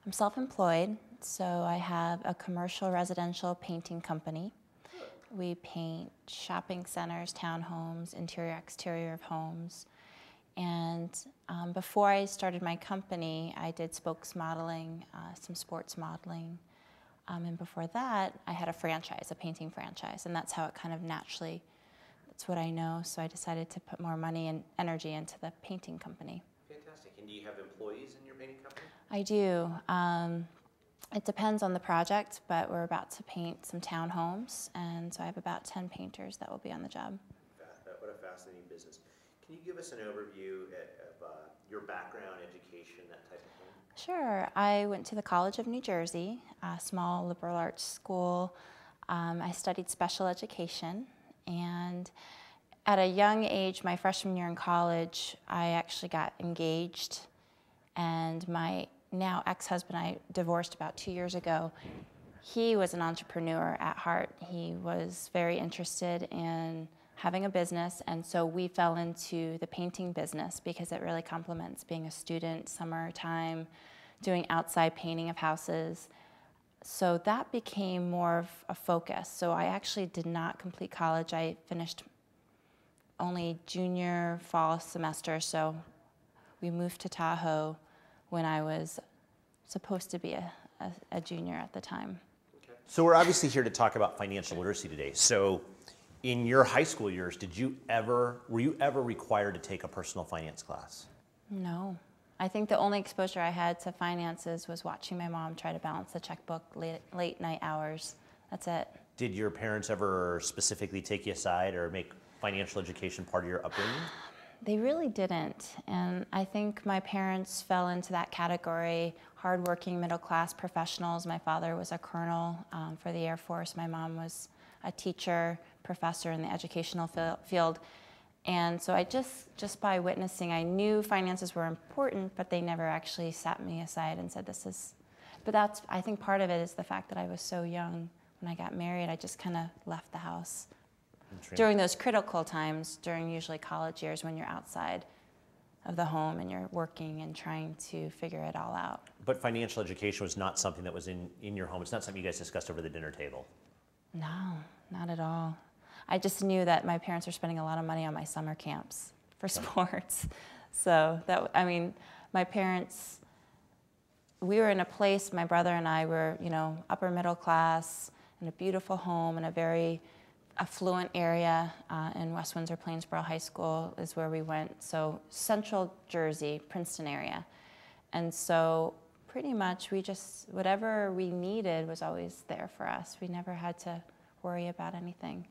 I'm self-employed, so I have a commercial residential painting company. We paint shopping centers, townhomes, interior, exterior of homes. And before I started my company, I did spokes modeling, some sports modeling. And before that, I had a franchise, a painting franchise, and that's how it kind of naturally, that's what I know, so I decided to put more money and energy into the painting company. Fantastic. And do you have employees in your painting company? I do. It depends on the project, but we're about to paint some townhomes, and so I have about 10 painters that will be on the job. What a fascinating business. Can you give us an overview of your background, education, that type of thing? Sure. I went to the College of New Jersey, a small liberal arts school. I studied special education, and at a young age, my freshman year in college, I actually got engaged, and my now ex-husband, I divorced about 2 years ago. He was an entrepreneur at heart. He was very interested in having a business, and so we fell into the painting business because it really complements being a student, summertime, doing outside painting of houses. So that became more of a focus. So I actually did not complete college. I finished only junior fall semester, so we moved to Tahoe when I was supposed to be a junior at the time. Okay. So we're obviously here to talk about financial literacy today. So in your high school years, were you ever required to take a personal finance class? No. I think the only exposure I had to finances was watching my mom try to balance the checkbook late night hours. That's it. Did your parents ever specifically take you aside or make financial education part of your upbringing? They really didn't, and I think my parents fell into that category, hardworking middle-class professionals. My father was a colonel for the Air Force. My mom was a teacher, professor in the educational field. And so I just by witnessing, I knew finances were important, but they never actually sat me aside and said, but I think part of it is the fact that I was so young. When I got married, I just kind of left the house. During those critical times, during usually college years when you're outside of the home and you're working and trying to figure it all out. But financial education was not something that was in your home. It's not something you guys discussed over the dinner table. No, not at all. I just knew that my parents were spending a lot of money on my summer camps for sports. So my parents, we were in a place, my brother and I were, upper middle class in a beautiful home in a very affluent area in West Windsor, Plainsboro High School is where we went. So central Jersey, Princeton area. And so pretty much whatever we needed was always there for us. We never had to worry about anything.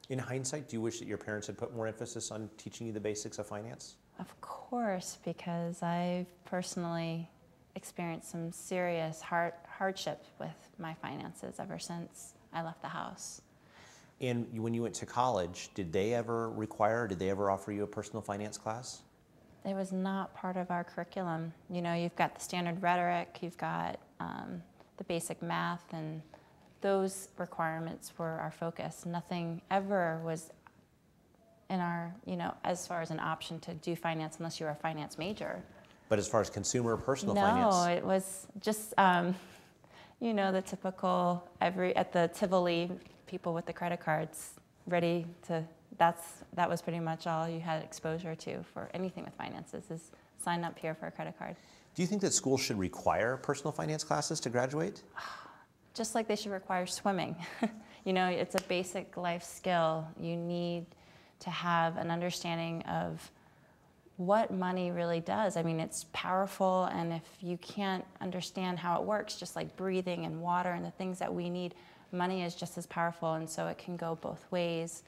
In hindsight, do you wish that your parents had put more emphasis on teaching you the basics of finance? Of course, because I've personally experienced some serious hardship with my finances ever since I left the house. And when you went to college, did they ever offer you a personal finance class? It was not part of our curriculum. You've got the standard rhetoric, you've got the basic math, and those requirements were our focus. Nothing ever was in our, as far as an option to do finance unless you were a finance major. But as far as consumer or personal finance? No, it was just, the typical, at the Tivoli, people with the credit cards that was pretty much all you had exposure to for anything with finances, is sign up here for a credit card. Do you think that schools should require personal finance classes to graduate? Just like they should require swimming. It's a basic life skill. You need to have an understanding of what money really does. It's powerful, and if you can't understand how it works, just like breathing and water and the things that we need, money is just as powerful, and so it can go both ways.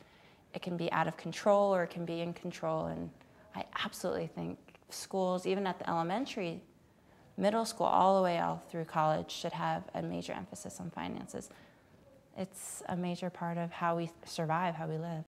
It can be out of control or it can be in control, and I absolutely think schools, even at the elementary, middle school, all through college, should have a major emphasis on finances. It's a major part of how we survive, how we live.